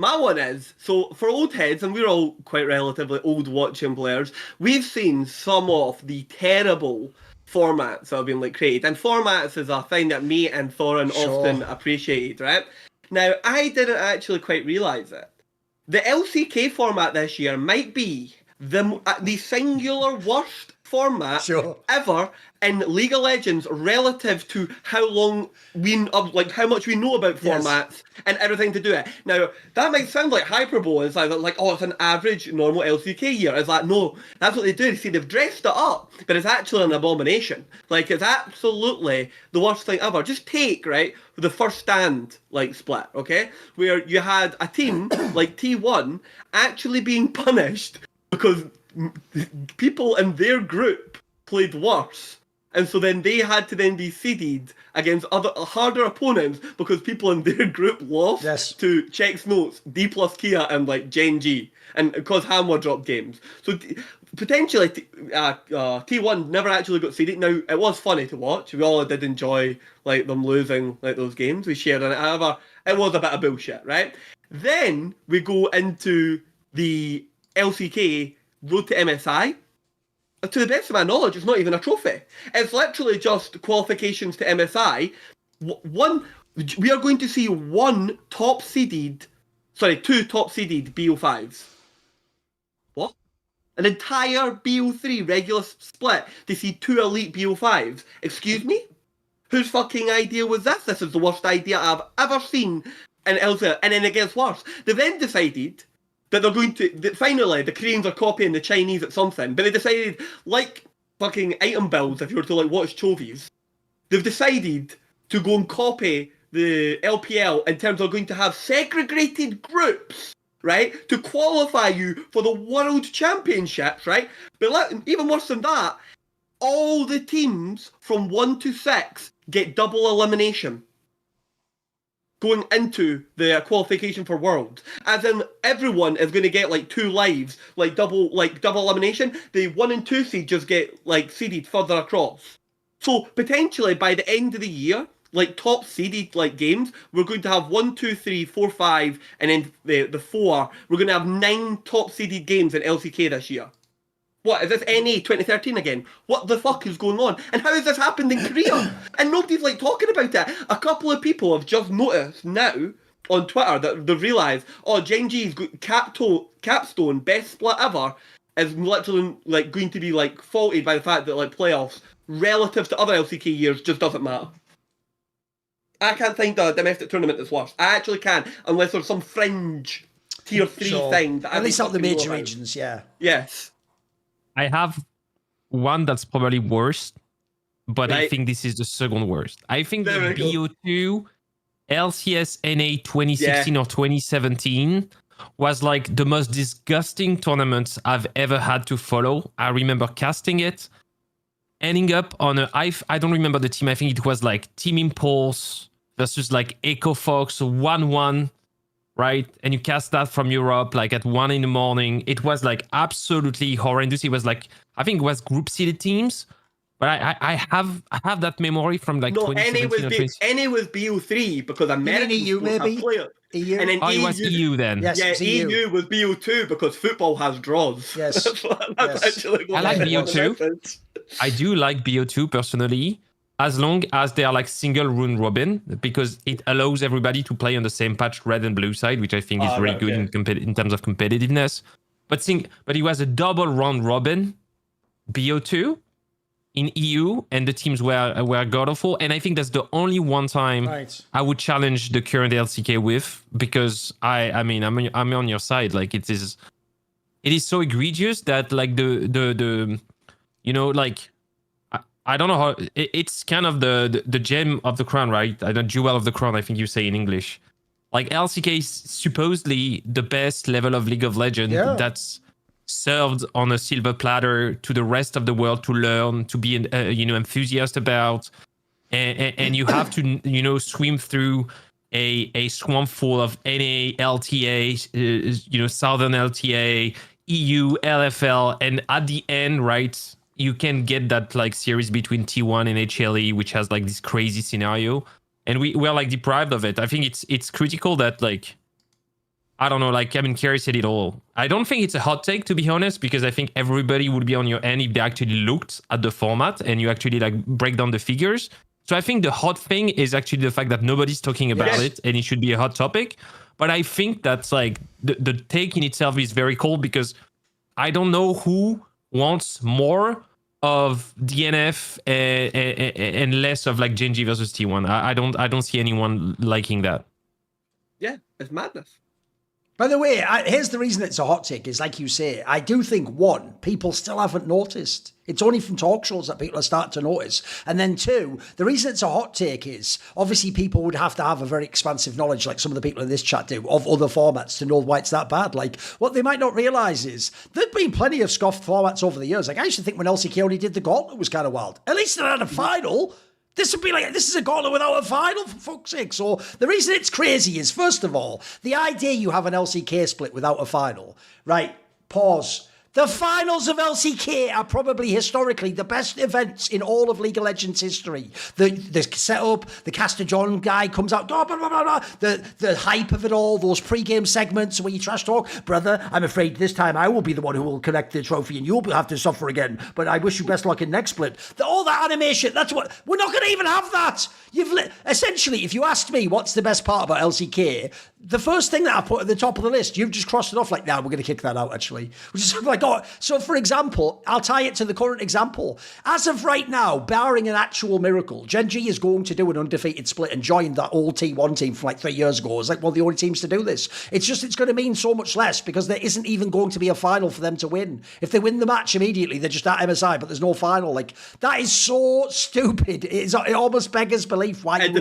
My one is, so for old heads, and we're all quite relatively old watching players, we've seen some of the terrible formats that have been like created. And formats is a thing that me and Thorin often appreciated, right? Now, I didn't actually quite realise it. The LCK format this year might be the singular worst format ever in League of Legends relative to how long how much we know about formats and everything to do it. Now, that might sound like hyperbole. It's like, oh, it's an average normal LCK year. It's like, no, that's what they do. See, they've dressed it up, but it's actually an abomination. Like, it's absolutely the worst thing ever. Just take, right, the first stand, like, split, okay? Where you had a team, like T1, actually being punished because people in their group played worse. And so then they had to then be seeded against other harder opponents because people in their group lost to Check's Notes, D plus Kia, and like Gen G, and because Hammer dropped games. So potentially T1 never actually got seeded. Now it was funny to watch. We all did enjoy like them losing like those games. We shared on it. However, it was a bit of bullshit, right? Then we go into the LCK Road to MSI. To the best of my knowledge, it's not even a trophy. It's literally just qualifications to MSI. We are going to see two top seeded BO5s. What? An entire BO3 regular split to see two elite BO5s. Excuse me? Whose fucking idea was this? This is the worst idea I've ever seen in LCK. And then it gets worse. They then decided that they're going to, finally, the Koreans are copying the Chinese at something, but they decided, like fucking item builds, if you were to like watch Chovy's, they've decided to go and copy the LPL in terms of going to have segregated groups, right, to qualify you for the World Championships, right? But even worse than that, all the teams from 1 to 6 get double elimination going into the qualification for Worlds. As in, everyone is going to get like 2 lives, like double elimination. The 1 and 2 seed just get like seeded further across. So potentially by the end of the year, like top seeded like games, we're going to have 1, 2, 3, 4, 5, and then the 4. We're going to have 9 top seeded games in LCK this year. What, is this NA 2013 again? What the fuck is going on? And how has this happened in Korea? And nobody's like talking about it. A couple of people have just noticed now on Twitter that they've realised, oh, Gen G's capstone, best split ever, is literally like going to be like faulted by the fact that like playoffs, relative to other LCK years, just doesn't matter. I can't think of a domestic tournament that's worse. I actually can't, unless there's some fringe tier 3 thing. That at least not the major regions, yeah. Yes. I have one that's probably worst, but I think this is the second worst. I think the BO2 LCS NA 2016 or 2017 was like the most disgusting tournament I've ever had to follow. I remember casting it, ending up on I don't remember the team. I think it was like Team Impulse versus like Echo Fox 1-1. Right? And you cast that from Europe like at 1 a.m. It was like absolutely horrendous. It was like, I think it was group seeded teams, but I have that memory from like 2017. NA was BO3 because American EU maybe? EU? And then it was EU then. Yes, yeah, EU was BO2 because football has draws. Yes. That's actually what I like BO2. I do like BO2 personally, as long as they are like single rune robin, because it allows everybody to play on the same patch, red and blue side, which I think is very good in terms of competitiveness. But it was a double round robin, BO2 in EU, and the teams were god awful. And I think that's the only one time I would challenge the current LCK with, because I'm on your side. Like it is so egregious that like the you know, like I don't know how it's kind of the gem of the crown, right? The jewel of the crown, I think you say in English. Like LCK is supposedly the best level of League of Legends that's served on a silver platter to the rest of the world to learn, to be enthusiast about, and you have to swim through a swamp full of NA, LTA, Southern LTA, EU, LFL, and at the end, right, you can get that like series between T1 and HLE, which has like this crazy scenario, and we're like deprived of it. I think it's critical that like I don't know, like, I mean, Kerry said it all. I don't think it's a hot take, to be honest, because I think everybody would be on your end if they actually looked at the format and you actually like break down the figures. So I think the hot thing is actually the fact that nobody's talking about it and it should be a hot topic. But I think that's like the take in itself is very cool because I don't know who wants more of DNF and less of like Genji versus T1. I don't see anyone liking that. Yeah, it's madness. By the way, here's the reason it's a hot take is, like you say, I do think, one, people still haven't noticed. It's only from talk shows that people are starting to notice. And then two, the reason it's a hot take is, obviously people would have to have a very expansive knowledge, like some of the people in this chat do, of other formats to know why it's that bad. Like, what they might not realise is, there've been plenty of scoffed formats over the years. Like, I used to think when LCK only did the Gauntlet was kind of wild. At least they had a final. This would be like, this is a Gauntlet without a final, for fuck's sake. So the reason it's crazy is, first of all, the idea you have an LCK split without a final, right? Pause. The finals of LCK are probably historically the best events in all of League of Legends history. The setup, the Caster John guy comes out, blah, blah, blah, blah, blah. The hype of it all, those pre-game segments where you trash talk. Brother, I'm afraid this time I will be the one who will collect the trophy and you'll have to suffer again. But I wish you best luck in next split. All that animation, that's what, we're not going to even have that. Essentially, if you asked me what's the best part about LCK, the first thing that I put at the top of the list, you've just crossed it off like, nah, we're going to kick that out, actually. Which is like, oh, so for example, I'll tie it to the current example. As of right now, barring an actual miracle, Genji is going to do an undefeated split and join that old T1 team from like 3 years ago. It's like one of the only teams to do this. It's just, it's going to mean so much less because there isn't even going to be a final for them to win. If they win the match immediately, they're just at MSI, but there's no final. Like, that is so stupid. It almost beggars belief why you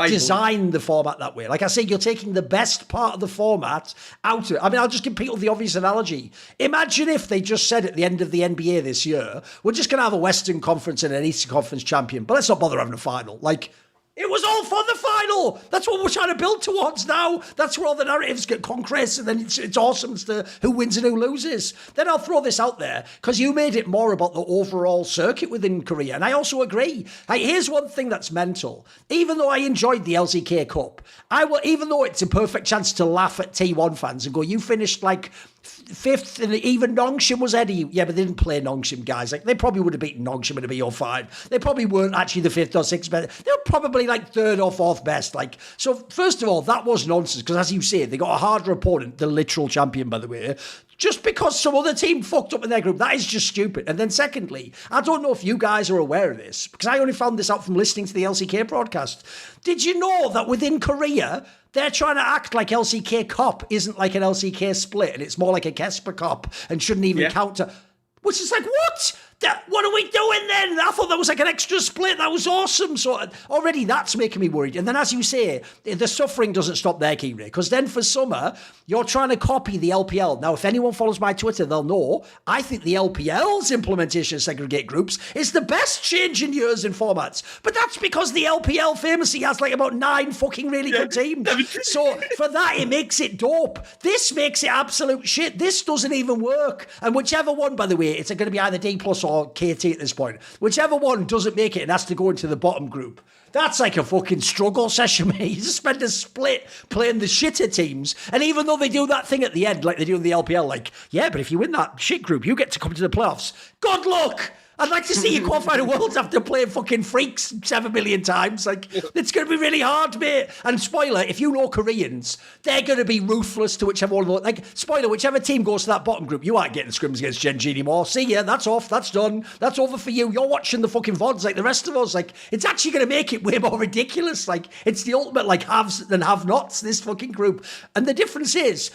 design the format that way. Like I say, you're taking the best part of the format out of it. I mean, I'll just give people the obvious analogy. Imagine if they just said at the end of the NBA this year, we're just going to have a Western Conference and an Eastern Conference champion, but let's not bother having a final. Like, it was all for the final. That's what we're trying to build towards now. That's where all the narratives get concrete, and then it's awesome as to who wins and who loses. Then I'll throw this out there, because you made it more about the overall circuit within Korea, and I also agree. Like, here's one thing that's mental. Even though I enjoyed the LCK Cup, even though it's a perfect chance to laugh at T1 fans and go, you finished like fifth, and even Nongshim was Eddie. Yeah, but they didn't play Nongshim, guys. Like, they probably would have beaten Nongshim in a BO5. They probably weren't actually the fifth or sixth best. They were probably like third or fourth best. Like, so first of all, that was nonsense, because as you say, they got a harder opponent, the literal champion, by the way, just because some other team fucked up in their group. That is just stupid. And then secondly, I don't know if you guys are aware of this, because I only found this out from listening to the LCK broadcast. Did you know that within Korea, they're trying to act like LCK Cup isn't like an LCK split, and it's more like a Kesper Cup and shouldn't even count to... Which is like, what? What are we doing then? I thought that was like an extra split. That was awesome. So already that's making me worried. And then, as you say, the suffering doesn't stop there, Kiri, because then for summer, you're trying to copy the LPL. Now, if anyone follows my Twitter, they'll know I think the LPL's implementation of segregate groups is the best change in years in formats. But that's because the LPL famously has like about 9 fucking really good teams. So for that, it makes it dope. This makes it absolute shit. This doesn't even work. And whichever one, by the way, it's going to be either D+ or KT at this point. Whichever one doesn't make it and has to go into the bottom group, that's like a fucking struggle session, mate. You just spend a split playing the shitter teams, and even though they do that thing at the end, like they do in the LPL, like, yeah, but if you win that shit group, you get to come to the playoffs. Good luck! I'd like to see you qualify the Worlds after playing fucking Freaks 7 million times. Like, it's going to be really hard, mate. And spoiler, if you know Koreans, they're going to be ruthless to whichever one. Like, spoiler, whichever team goes to that bottom group, you aren't getting scrims against Genji anymore. See ya, that's off, that's done. That's over for you. You're watching the fucking VODs like the rest of us. Like, it's actually going to make it way more ridiculous. Like, it's the ultimate, like, haves and have-nots, this fucking group. And the difference is,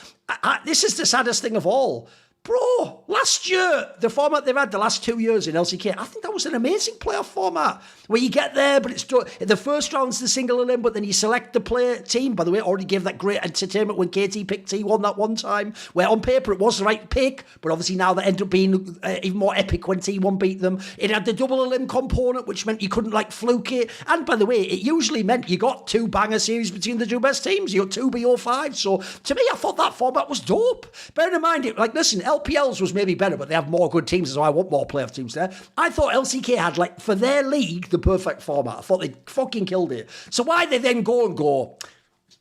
this is the saddest thing of all. Bro, last year, the format they've had the last 2 years in LCK, I think that was an amazing playoff format where you get there, but it's the first round's the single elim, but then you select the player team. By the way, already gave that great entertainment when KT picked T1 that one time, where on paper it was the right pick, but obviously now that ended up being even more epic when T1 beat them. It had the double elim component, which meant you couldn't like fluke it. And by the way, it usually meant you got 2 banger series between the 2 best teams. You got 2 BO5. So to me, I thought that format was dope. Bear in mind, listen, LPL's was maybe better, but they have more good teams, so I want more playoff teams there. I thought LCK had, like, for their league, the perfect format. I thought they fucking killed it. So why they then go,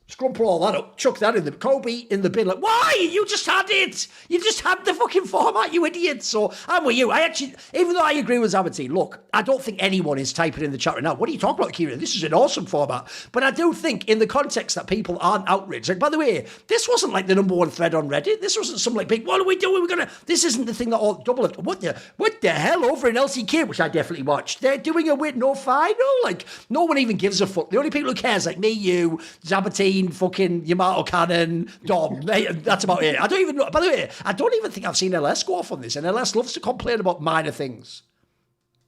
Scrumple all that up, chuck that in the Chovy in the bin. Like, why? You just had it. You just had the fucking format, you idiot. So I'm with you. I actually, even though I agree with Zabatine, look, I don't think anyone is typing in the chat right now. What are you talking about, Kieran? This is an awesome format. But I do think in the context that people aren't outraged. Like, by the way, this wasn't like the #1 thread on Reddit. This wasn't some like big, what are we doing? This isn't the thing that all double it. What the hell over in LCK, which I definitely watched. They're doing a win, no final. Like, no one even gives a fuck. The only people who cares, like me, you, Zabatine, fucking Yamato Cannon, Dom. That's about it. I don't even know. By the way, I don't even think I've seen LS go off on this. And LS loves to complain about minor things.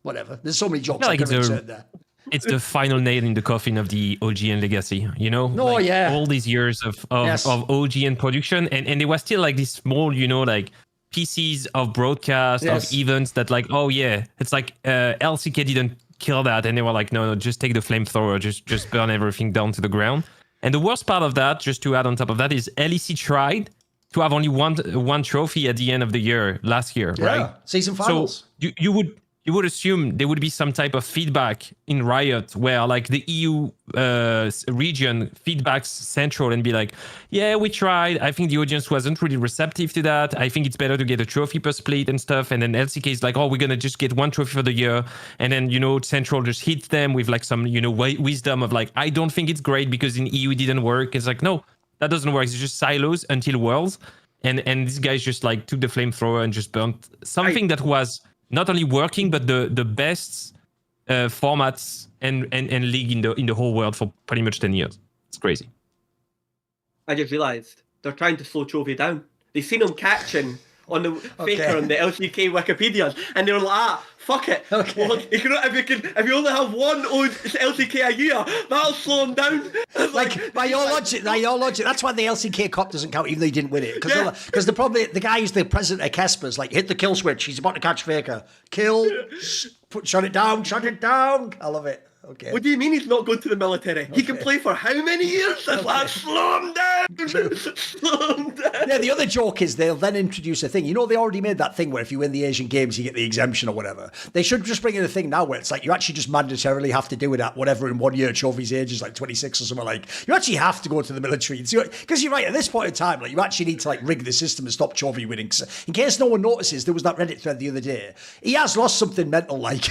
Whatever. There's so many jokes I can insert there. It's the final nail in the coffin of the OGN legacy, you know? No, like, yeah. All these years of OGN production. And there was still like this small, you know, like pieces of broadcast, of events that like, oh yeah, it's like LCK didn't kill that. And they were like, no, just take the flamethrower, just burn everything down to the ground. And the worst part of that, just to add on top of that, is LEC tried to have only one trophy at the end of the year last year, right? Season finals. So you would assume there would be some type of feedback in Riot where like the EU region feedbacks Central and be like, yeah, we tried. I think the audience wasn't really receptive to that. I think it's better to get a trophy per split and stuff. And then LCK is like, oh, we're going to just get one trophy for the year. And then, you know, Central just hits them with like some, you know, wisdom of like, I don't think it's great because in EU it didn't work. It's like, no, that doesn't work. It's just silos until Worlds. And these guys just like took the flamethrower and just burnt something that was not only working, but the best formats and league in the whole world for pretty much 10 years. It's crazy. I just realised they're trying to slow Chovy down. They've seen him catching on the faker on the LCK Wikipedia, and they're like, fuck it. Okay. Well, if you only have one LCK a year, that'll slow him down. Like by your logic, that's why the LCK Cup doesn't count, even though he didn't win it. Because the guy who's the president of Kesper's like, hit the kill switch. He's about to catch faker. Kill. Shut it down. I love it. Okay. What do you mean he's not going to the military? He can play for how many years? That's like, slow him down! Slow him down! Yeah, the other joke is they'll then introduce a thing. You know, they already made that thing where if you win the Asian Games, you get the exemption or whatever. They should just bring in a thing now where it's like you actually just mandatorily have to do it at whatever in 1 year. Chovy's age is like 26 or something like. You actually have to go to the military. Because you're right, at this point in time, like you actually need to like rig the system and stop Chovy winning. In case no one notices, there was that Reddit thread the other day. He has lost something mental like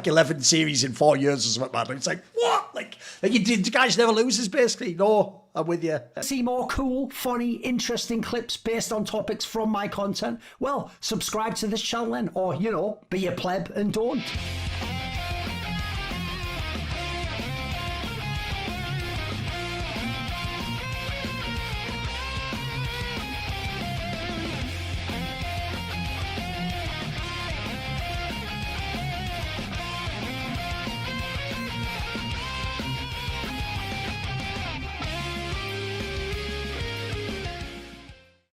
11 series in 4 years or something. Man. It's like, what? Like you did, the guys never loses, basically. No, I'm with you. See more cool, funny, interesting clips based on topics from my content? Well, subscribe to this channel then, or, you know, be a pleb and don't.